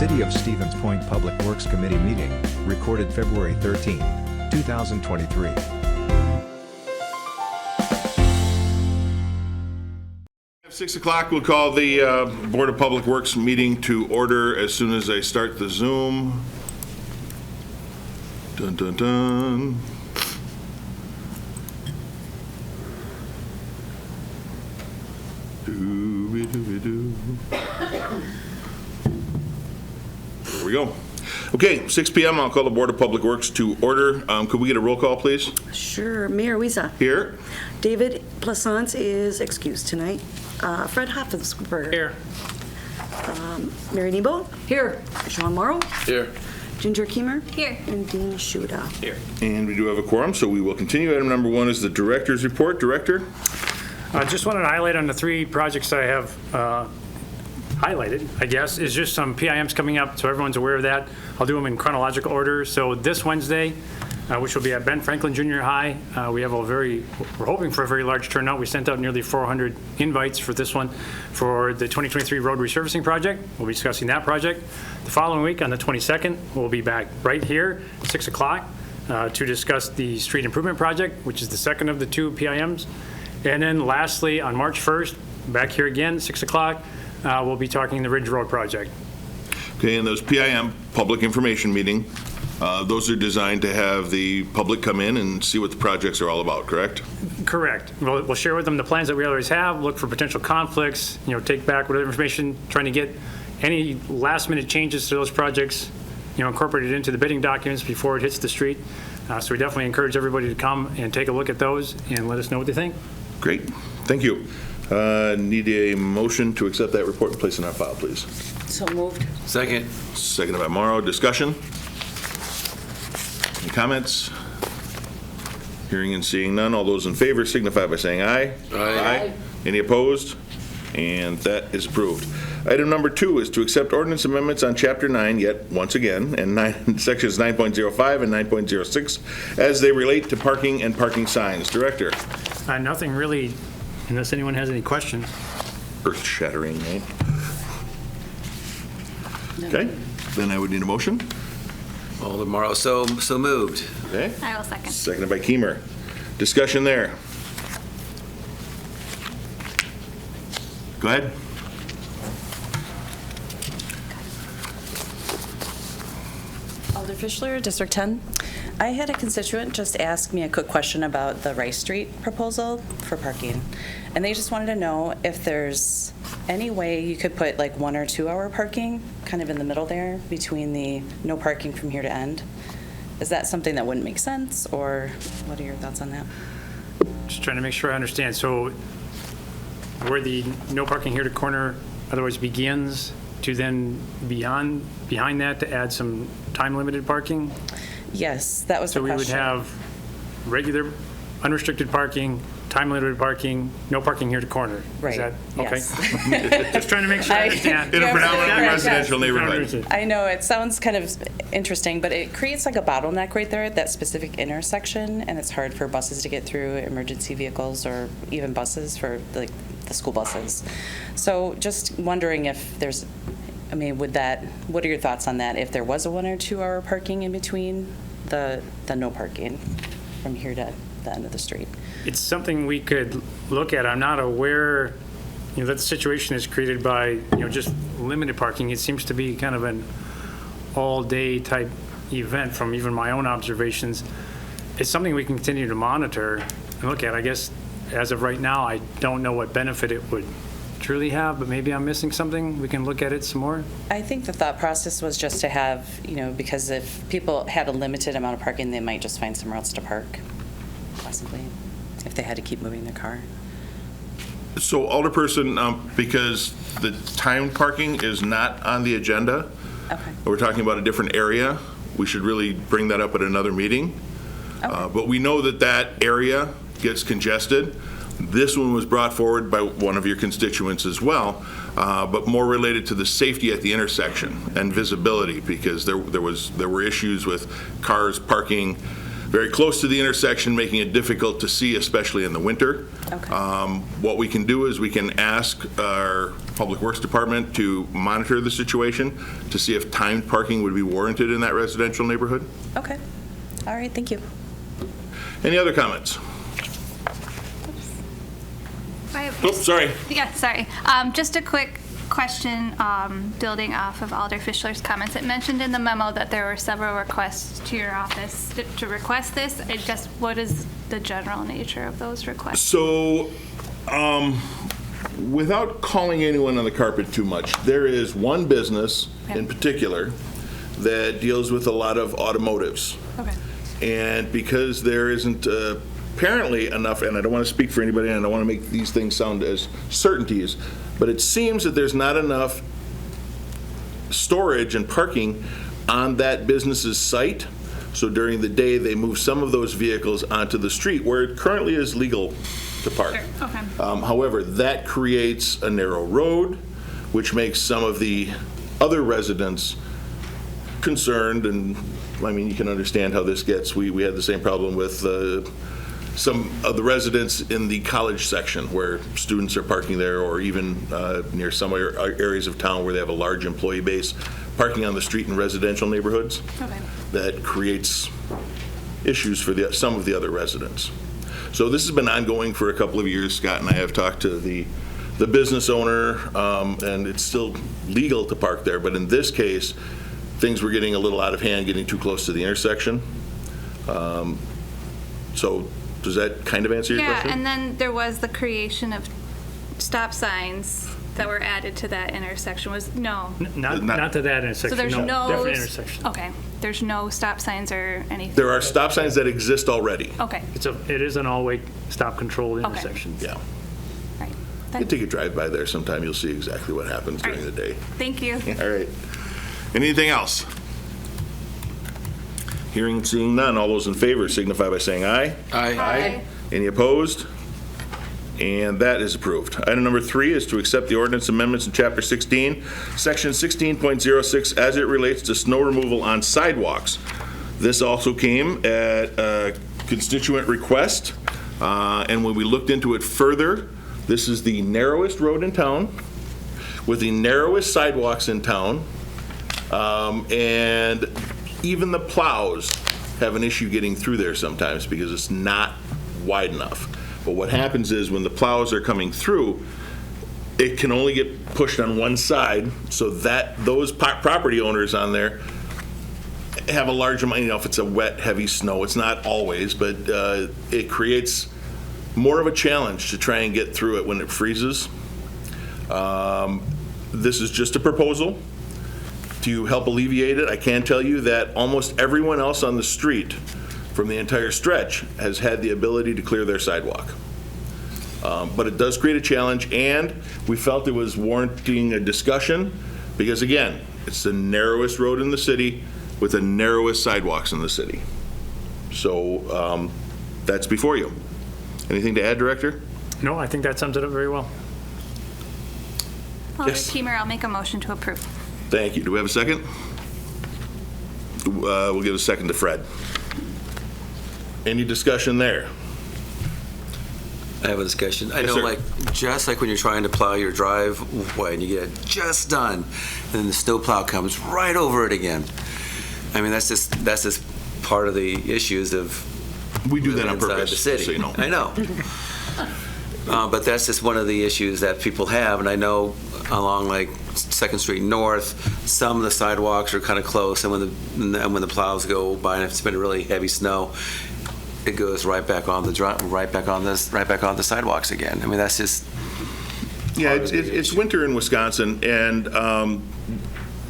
City of Stevens Point Public Works Committee meeting, recorded February 13, 2023. At 6 o'clock, we'll call the Board of Public Works meeting to order as soon as I start the Zoom. Dun, dun, dun. Doo-wee-doo-wee-doo. There we go. Okay, 6 p.m. I'll call the Board of Public Works to order. Could we get a roll call, please? Sure. Mayor Wiesa. Here. David Plassance is excused tonight. Fred Hoffensberger. Here. Mary Nebo. Here. Sean Morrow. Here. Ginger Keemer. Here. And Dean Shuda. Here. And we do have a quorum, so we will continue. Item number 1 is the Director's Report. Director? I just wanted to highlight on the 3 projects I have highlighted, I guess, is just some PIMs coming up, so everyone's aware of that. I'll do them in chronological order. So this Wednesday, which will be at Ben Franklin Junior High, we're hoping for a very large turnout. We sent out nearly 400 invites for this one for the 2023 road resurfacing project. We'll be discussing that project. The following week, on the 22nd, we'll be back right here at 6 o'clock to discuss the street improvement project, which is the second of the 2 PIMs. And then lastly, on March 1st, back here again, 6 o'clock, we'll be talking the Ridge Road project. Okay, and those PIM, public information meeting, those are designed to have the public come in and see what the projects are all about, correct? Correct. We'll share with them the plans that we always have, look for potential conflicts, take back whatever information, trying to get any last minute changes to those projects, incorporated into the bidding documents before it hits the street. So we definitely encourage everybody to come and take a look at those and let us know what they think. Great, thank you. Need a motion to accept that report and place in our file, please. So moved. Second. Seconded by Morrow. Discussion? Any comments? Hearing and seeing none. All those in favor signify by saying aye. Aye. Any opposed? And that is approved. Item number 2 is to accept ordinance amendments on Chapter 9, yet once again, and sections 9.05 and 9.06 as they relate to parking and parking signs. Director? Nothing really, unless anyone has any questions. Earth-shattering, right? Okay, then I would need a motion. Alder Morrow, so moved. Okay. I will second. Seconded by Keemer. Discussion there. Go ahead. Alder Fischler, District 10. I had a constituent just ask me a quick question about the Rice Street proposal for parking. And they just wanted to know if there's any way you could put like 1 or 2 hour parking kind of in the middle there between the no parking from here to end. Is that something that wouldn't make sense, or what are your thoughts on that? Just trying to make sure I understand. So where the no parking here to corner otherwise begins to then behind that to add some time limited parking? Yes, that was the So we would question. have regular unrestricted parking, time limited parking, no parking here to corner. Right, Is that okay? yes. Just trying to make sure I understand. In a predominantly Yes. residential neighborhood. I know it sounds kind of interesting, but it creates like a bottleneck right there at that specific intersection, and it's hard for buses to get through, emergency vehicles, or even buses for like the school buses. So just wondering if there's, what are your thoughts on that? If there was a 1 or 2 hour parking in between the no parking from here to the end of the street? It's something we could look at. I'm not aware, that the situation is created by, just limited parking. It seems to be kind of an all-day type event from even my own observations. It's something we can continue to monitor and look at. I guess as of right now, I don't know what benefit it would truly have, but maybe I'm missing something. We can look at it some more. I think the thought process was just to have, because if people had a limited amount of parking, they might just find somewhere else to park, possibly, if they had to keep moving their car. So Alderperson, because the timed parking is not on the agenda, Okay. we're talking about a different area, we should really bring that up at another meeting. Okay. But we know that area gets congested. This one was brought forward by one of your constituents as well, but more related to the safety at the intersection and visibility, because there were issues with cars parking very close to the intersection, making it difficult to see, especially in the winter. Okay. What we can do is we can ask our Public Works Department to monitor the situation to see if timed parking would be warranted in that residential neighborhood. Okay. All right, thank you. Any other comments? I have- Oops, sorry. Yeah, sorry. Just a quick question, building off of Alder Fischler's comments. It mentioned in the memo that there were several requests to your office to request this. What is the general nature of those requests? So, without calling anyone on the carpet too much, there is one business in particular that deals with a lot of automotives. Okay. And because there isn't apparently enough, and I don't want to speak for anybody, and I don't want to make these things sound as certainties, but it seems that there's not enough storage and parking on that business's site. So during the day, they move some of those vehicles onto the street where it currently is legal to park. Sure, okay. However, that creates a narrow road, which makes some of the other residents concerned, and I mean, you can understand how this gets. We had the same problem with some of the residents in the college section where students are parking there, or even near some areas of town where they have a large employee base, parking on the street in residential neighborhoods. Okay. That creates issues for some of the other residents. So this has been ongoing for a couple of years. Scott and I have talked to the business owner, and it's still legal to park there, but in this case, things were getting a little out of hand, getting too close to the intersection. So does that kind of answer your question? Yeah, and then there was the creation of stop signs that were added to that intersection. Not to that intersection. So there's no. Different intersection. Okay. There's no stop signs or anything. There are stop signs that exist already. Okay. It is an all-way stop control intersection. Yeah. Right. You can take a drive by there sometime, you'll see exactly what happens during the day. Thank you. All right. Anything else? Hearing and seeing none, all those in favor signify by saying aye. Aye. Any opposed? And that is approved. Item number 3 is to accept the ordinance amendments in Chapter 16, Section 16.06, as it relates to snow removal on sidewalks. This also came at a constituent request, and when we looked into it further, this is the narrowest road in town, with the narrowest sidewalks in town, and even the plows have an issue getting through there sometimes because it's not wide enough. But what happens is when the plows are coming through, it can only get pushed on one side, so that those property owners on there have a large amount, if it's a wet, heavy snow, it's not always, but it creates more of a challenge to try and get through it when it freezes. This is just a proposal to help alleviate it. I can tell you that almost everyone else on the street from the entire stretch has had the ability to clear their sidewalk. But it does create a challenge, and we felt it was warranting a discussion because, again, it's the narrowest road in the city with the narrowest sidewalks in the city. So that's before you. Anything to add, Director? No, I think that sums it up very well. Alder Yes. Teamer, I'll make a motion to approve. Thank you. Do we have a second? We'll give a second to Fred. Any discussion there? I have a discussion. I Yes, know, sir. just like when you're trying to plow your driveway and you get it just done, and then the snowplow comes right over it again. I mean, that's just part of the issues of We do that on inside purpose, the city. so you know. I know. But that's just one of the issues that people have, and I know along like 2nd Street North, some of the sidewalks are kind of close, and when the plows go by, and if it's been really heavy snow, it goes right back on the sidewalks again. I mean, that's just. Yeah, it's winter in Wisconsin, and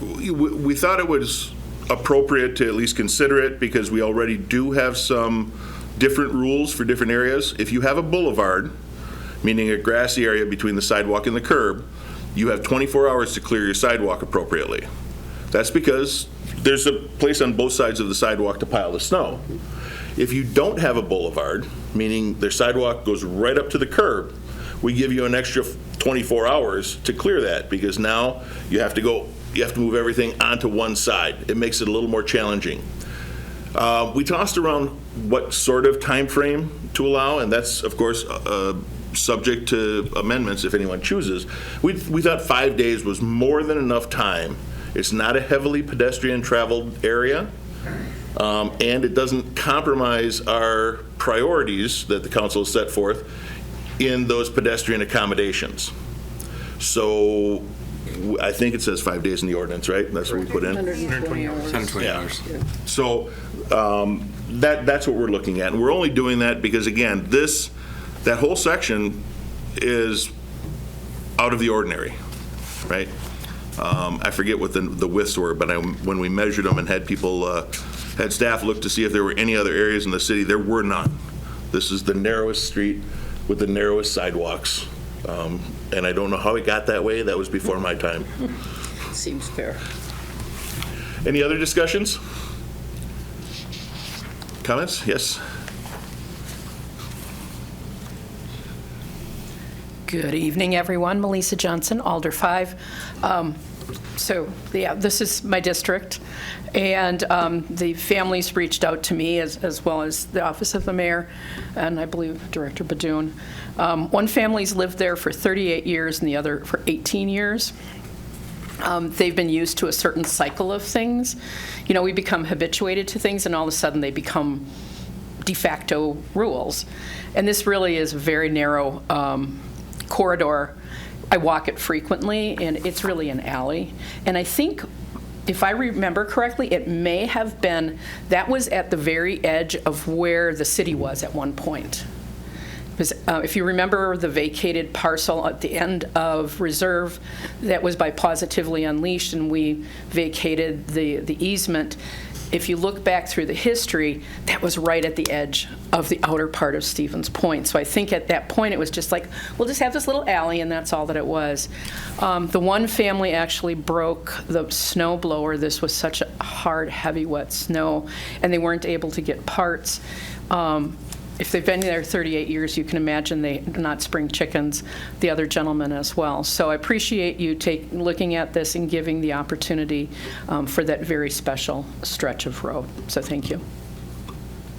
we thought it was appropriate to at least consider it because we already do have some different rules for different areas. If you have a boulevard, meaning a grassy area between the sidewalk and the curb, you have 24 hours to clear your sidewalk appropriately. That's because there's a place on both sides of the sidewalk to pile the snow. If you don't have a boulevard, meaning their sidewalk goes right up to the curb, we give you an extra 24 hours to clear that because now you have to move everything onto one side. It makes it a little more challenging. We tossed around what sort of time frame to allow, and that's, of course, subject to amendments if anyone chooses. We thought 5 days was more than enough time. It's not a heavily pedestrian traveled area, and it doesn't compromise our priorities that the council has set forth in those pedestrian accommodations. So I think it says 5 days in the ordinance, right? That's what we put in. 120 hours. 120 hours. So that's what we're looking at. And we're only doing that because, again, that whole section is out of the ordinary, right? I forget what the widths were, but when we measured them and had people, had staff look to see if there were any other areas in the city, there were none. This is the narrowest street with the narrowest sidewalks. And I don't know how it got that way. That was before my time. Seems fair. Any other discussions? Comments? Yes? Good evening, everyone. Melissa Johnson, Alder 5. This is my district, and the families reached out to me as well as the Office of the Mayor, and I believe Director Badoon. One family's lived there for 38 years and the other for 18 years. They've been used to a certain cycle of things. You know, we become habituated to things, and all of a sudden they become de facto rules. And this really is a very narrow corridor. I walk it frequently, and it's really an alley. And I think, if I remember correctly, it may have been, that was at the very edge of where the city was at one point. Because if you remember the vacated parcel at the end of Reserve, that was by Positively Unleashed, and we vacated the easement. If you look back through the history, that was right at the edge of the outer part of Stevens Point. So I think at that point it was just like, we'll just have this little alley, and that's all that it was. The one family actually broke the snow blower. This was such a hard, heavy, wet snow, and they weren't able to get parts. If they've been there 38 years, you can imagine they're not spring chickens, the other gentleman as well. So I appreciate you looking at this and giving the opportunity for that very special stretch of road. So thank you.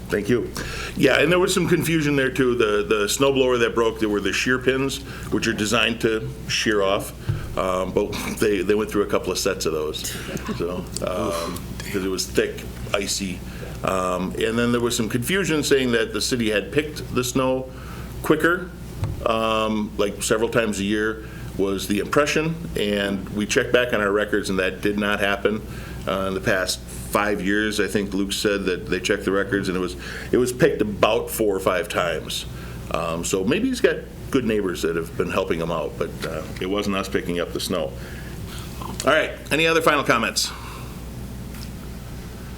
Thank you. Yeah, and there was some confusion there too. The snow blower that broke, there were the shear pins, which are designed to shear off, but they went through a couple of sets of those, so because it was thick, icy. And then there was some confusion saying that the city had picked the snow quicker, like several times a year was the impression, and we checked back on our records and that did not happen. In the past 5 years, I think Luke said that they checked the records and it was picked about 4 or 5 times. So maybe he's got good neighbors that have been helping him out, but it wasn't us picking up the snow. All right, any other final comments?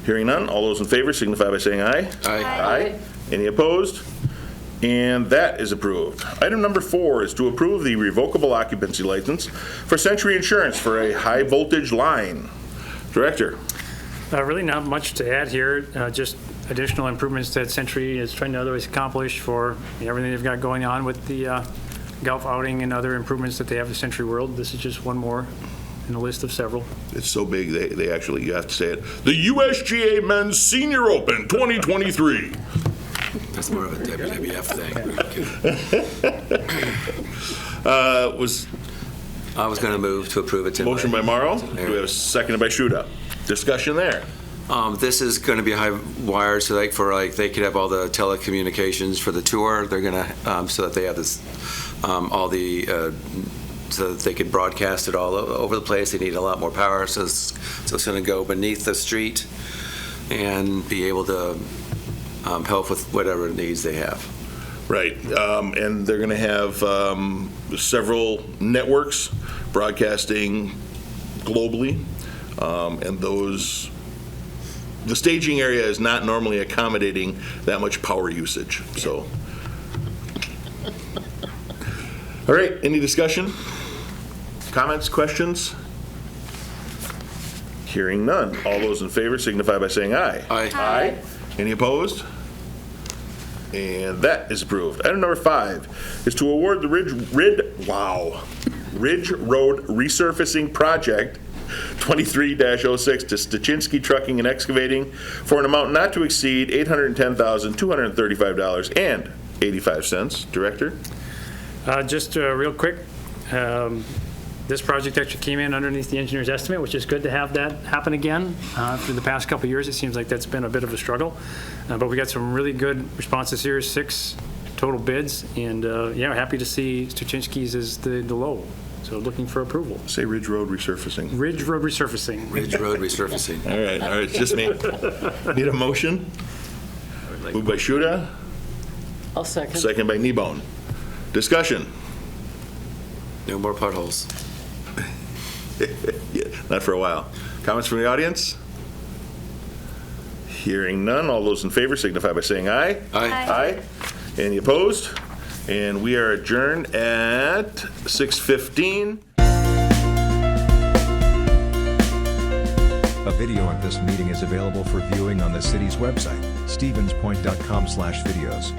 Hearing none, all those in favor signify by saying aye. Aye. Aye. Any opposed? And that is approved. Item number 4 is to approve the revocable occupancy license for Century Insurance for a high voltage line. Director. Really not much to add here, just additional improvements that Century is trying to otherwise accomplish for everything they've got going on with the golf outing and other improvements that they have at Century World. This is just one more in a list of several. It's so big, they actually, you have to say it. The USGA Men's Senior Open 2023. That's more of a WWF thing. I was going to move to approve it tonight. Motion by Morrow. Do we have a second by Shuda? Discussion there. This is going to be high wire, so they could have all the telecommunications for the tour. They're going to, so that they have this, so that they could broadcast it all over the place. They need a lot more power, so it's going to go beneath the street and be able to help with whatever needs they have. Right, and they're going to have several networks broadcasting globally, and the staging area is not normally accommodating that much power usage, so. All right, any discussion? Comments, questions? Hearing none. All those in favor signify by saying aye. Aye. Aye. Any opposed? And that is approved. Item number 5 is to award the Ridge Road resurfacing project 23-06 to Stachinsky Trucking and Excavating for an amount not to exceed $810,235.85. Director? Just real quick, this project actually came in underneath the engineer's estimate, which is good to have that happen again. For the past couple of years, it seems like that's been a bit of a struggle. But we got some really good responses here, 6 total bids, and yeah, happy to see Stachinsky's is the low. So looking for approval. Say Ridge Road resurfacing. Ridge Road resurfacing. Ridge Road resurfacing. All right, it's just me. Need a motion? Moved by Shuda, I'll second. second by Kneebone. Discussion? No more potholes. Yeah, not for a while. Comments from the audience? Hearing none, all those in favor signify by saying aye. Aye. Aye. Any opposed? And we are adjourned at 6:15. A video of this meeting is available for viewing on the city's website, stevenspoint.com/videos.